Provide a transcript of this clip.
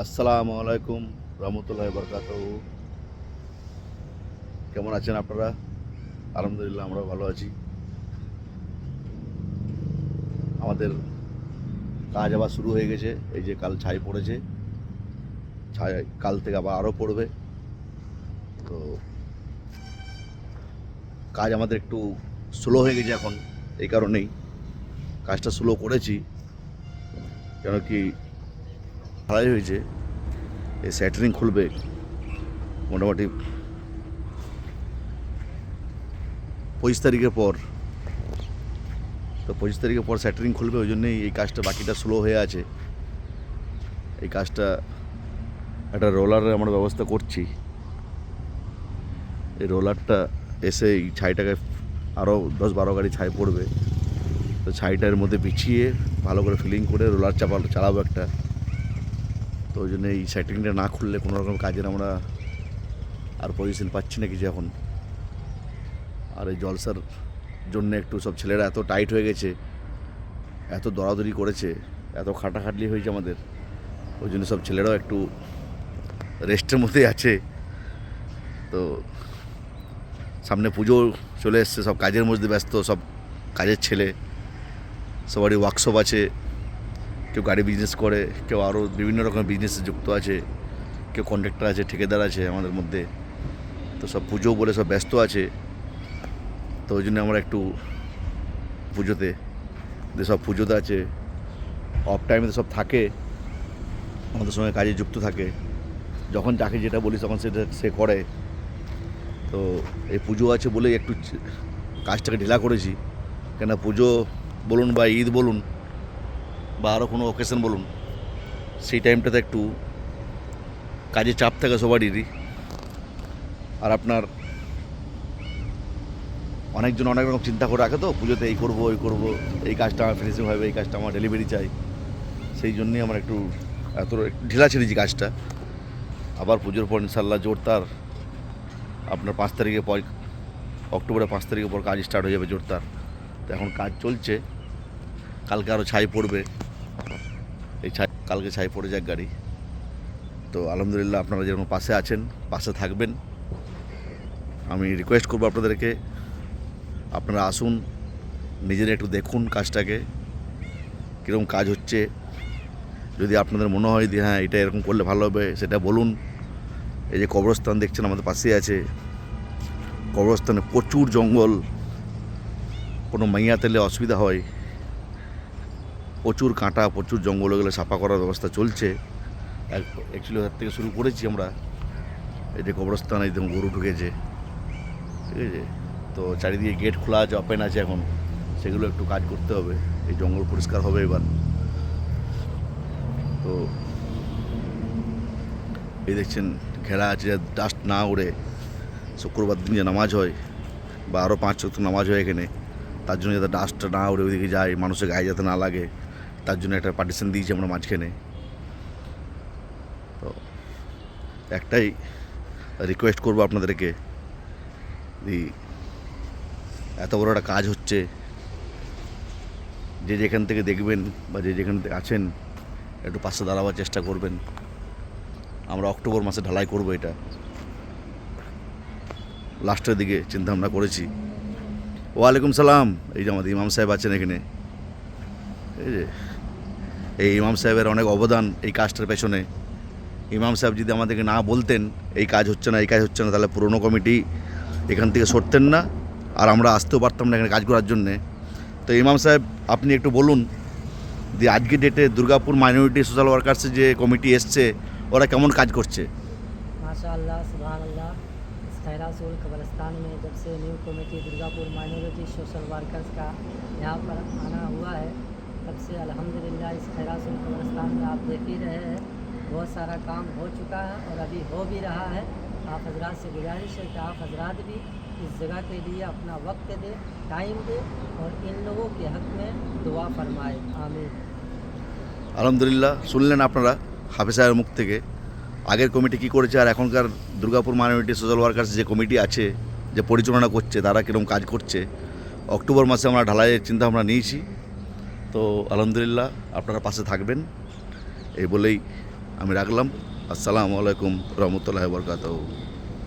আসসালামু আলাইকুম রহমতুল্লাহি বরকাতুহু। কেমন আছেন আপনারা? আলহামদুলিল্লাহ আমরাও ভালো আছি। আমাদের কাজ আবার শুরু হয়ে গেছে। এই যে কাল ছাই পড়েছে, ছাই কাল থেকে আবার আরও পড়বে। তো কাজ আমাদের একটু স্লো হয়ে গেছে এখন, এই কারণেই কাজটা স্লো করেছি। কেন কি ঢালাই হয়েছে, এই স্যাটারিং খুলবে মোটামুটি 25 তারিখের পর। তো 25 তারিখের পর স্যাটারিং খুলবে, ওই জন্যই এই কাজটা বাকিটা স্লো হয়ে আছে। এই কাজটা একটা রোলারের আমরা ব্যবস্থা করছি। এই রোলারটা এসে এই ছাইটাকে আরও 10-12 গাড়ি ছাই পড়বে। তো ছাইটার মধ্যে বিছিয়ে ভালো করে ফিলিং করে রোলার চালাবো একটা। তো ওই জন্য এই সেটিংটা না খুললে কোনো রকম কাজের আমরা আর পজিশন পাচ্ছি না কিছু এখন। আর এই জলসার জন্য একটু সব ছেলেরা এত টাইট হয়ে গেছে, এত দরাদরি করেছে, এত খাটাখাটলি হয়েছে আমাদের, ওই জন্য সব ছেলেরাও একটু রেস্টের মধ্যেই আছে। তো সামনে পুজো চলে এসছে, সব কাজের মধ্যে ব্যস্ত, সব কাজের ছেলে, সবারই ওয়ার্কশপ আছে, কেউ গাড়ি বিজনেস করে, কেউ আরও বিভিন্ন রকমের বিজনেসে যুক্ত আছে, কেউ কন্ট্রাক্টর আছে, ঠিকাদার আছে আমাদের মধ্যে। তো সব পুজো বলে সব ব্যস্ত আছে। তো ওই জন্য আমরা একটু পুজোতে সব পুজোতে আছে, অফ টাইমে সব থাকে, আমাদের সঙ্গে কাজে যুক্ত থাকে। যখন যাকে যেটা বলি তখন সেটা সে করে। তো এই পুজো আছে বলেই একটু কাজটাকে ঢিলা করেছি। কেন পুজো বলুন বা ঈদ বলুন বা আরও কোনো অকেশন বলুন, সেই টাইমটাতে একটু কাজের চাপ থাকে সবারই। আর আপনার অনেকজন অনেক রকম চিন্তা করে রাখে, তো পুজোতে এই করবো ওই করবো, এই কাজটা আমার ফিনিশিং হবে, এই কাজটা আমার ডেলিভারি চাই। সেই জন্যই আমরা একটু একটু ঢিলা ছেড়েছি কাজটা। আবার পুজোর পর ইনশাল্লাহ জোরদার আপনার 5 তারিখের পর, অক্টোবরের 5 তারিখের পর কাজ স্টার্ট হয়ে যাবে জোরদার। তো এখন কাজ চলছে, কালকে আরও ছাই পড়বে। এই ছাই কালকে ছাই পড়ে যাক গাড়ি। তো আলহামদুলিল্লাহ আপনারা যেরকম পাশে আছেন, পাশে থাকবেন। আমি রিকোয়েস্ট করবো আপনাদেরকে, আপনারা আসুন, নিজেরা একটু দেখুন কাজটাকে কীরকম কাজ হচ্ছে। যদি আপনাদের মনে হয় যে হ্যাঁ এটা এরকম করলে ভালো হবে, সেটা বলুন। এই যে কবরস্থান দেখছেন আমাদের পাশেই আছে, কবরস্থানে প্রচুর জঙ্গল, কোনো মাইয়া তেলে অসুবিধা হয়, প্রচুর কাঁটা, প্রচুর জঙ্গল, ওগুলো সাফা করার ব্যবস্থা চলছে। অ্যাকচুয়ালি ওর থেকে শুরু করেছি আমরা। এই যে কবরস্থান, এই দেখুন গরু ঢুকেছে, ঠিক আছে। তো চারিদিকে গেট খোলা আছে, ওপেন আছে এখন, সেগুলো একটু কাজ করতে হবে। এই জঙ্গল পরিষ্কার হবে এবার। তো এই দেখছেন ঘেরা আছে, ডাস্ট না উড়ে। শুক্রবার দিন যে নামাজ হয় বা আরও 5 ওয়াক্ত নামাজ হয় এখানে, তার জন্য যাতে ডাস্টটা না উড়ে ওইদিকে যায়, মানুষের গায়ে যাতে না লাগে, তার জন্য একটা পার্টিশন দিয়েছি আমরা মাঝখানে। তো একটাই রিকোয়েস্ট করবো আপনাদেরকে, এত বড় একটা কাজ হচ্ছে, যে যেখান থেকে দেখবেন বা যে যেখান থেকে আছেন একটু পাশে দাঁড়াবার চেষ্টা করবেন। আমরা অক্টোবর মাসে ঢালাই করব, এটা লাস্টের দিকে চিন্তা ভাবনা করেছি। ওয়ালাইকুম সালাম। এই যে আমাদের ইমাম সাহেব আছেন এখানে, এই যে এই ইমাম সাহেবের অনেক অবদান এই কাজটার পেছনে। ইমাম সাহেব যদি আমাদেরকে না বলতেন এই কাজ হচ্ছে না, এই কাজ হচ্ছে না, তাহলে পুরনো কমিটি এখান থেকে সরতেন না, আর আমরা আসতেও পারতাম না এখানে কাজ করার জন্যে। তো ইমাম সাহেব আপনি একটু বলুন যে আজকের ডেটে দুর্গাপুর মাইনরিটি সোশ্যাল ওয়ার্কার্সের যে কমিটি এসছে, ওরা কেমন কাজ করছে। माशाअल्लाह सुभान अल्लाह। इस खैरासुल कब्रिस्तान में जब से new committee Durgapur minority social workers का यहाँ पर आना हुआ है, तब से अल्हम्दुलिल्लाह इस खैरासुल कब्रिस्तान में आप देख ही रहे हैं, बहुत सारा काम हो चुका है और अभी हो भी रहा है। आप हजरात से गुजारिश है कि आप हजरात भी इस जगह के लिए अपना वक्त दें, टाइम दें और इन लोगों के हक़ में दुआ फरमाए। आमीन। আলহামদুলিল্লাহ, শুনলেন আপনারা হাফেজ সাহেবের মুখ থেকে আগের কমিটি কী করেছে আর এখনকার দুর্গাপুর মাইনরিটি সোশ্যাল ওয়ার্কার্স যে কমিটি আছে, যে পরিচালনা করছে, তারা কীরকম কাজ করছে। অক্টোবর মাসে আমরা ঢালাইয়ের চিন্তা ভাবনা নিয়েছি। তো আলহামদুলিল্লাহ আপনারা পাশে থাকবেন, এই বলেই আমি রাখলাম। আসসালামু আলাইকুম রহমতুল্লাহ বরকাতহু।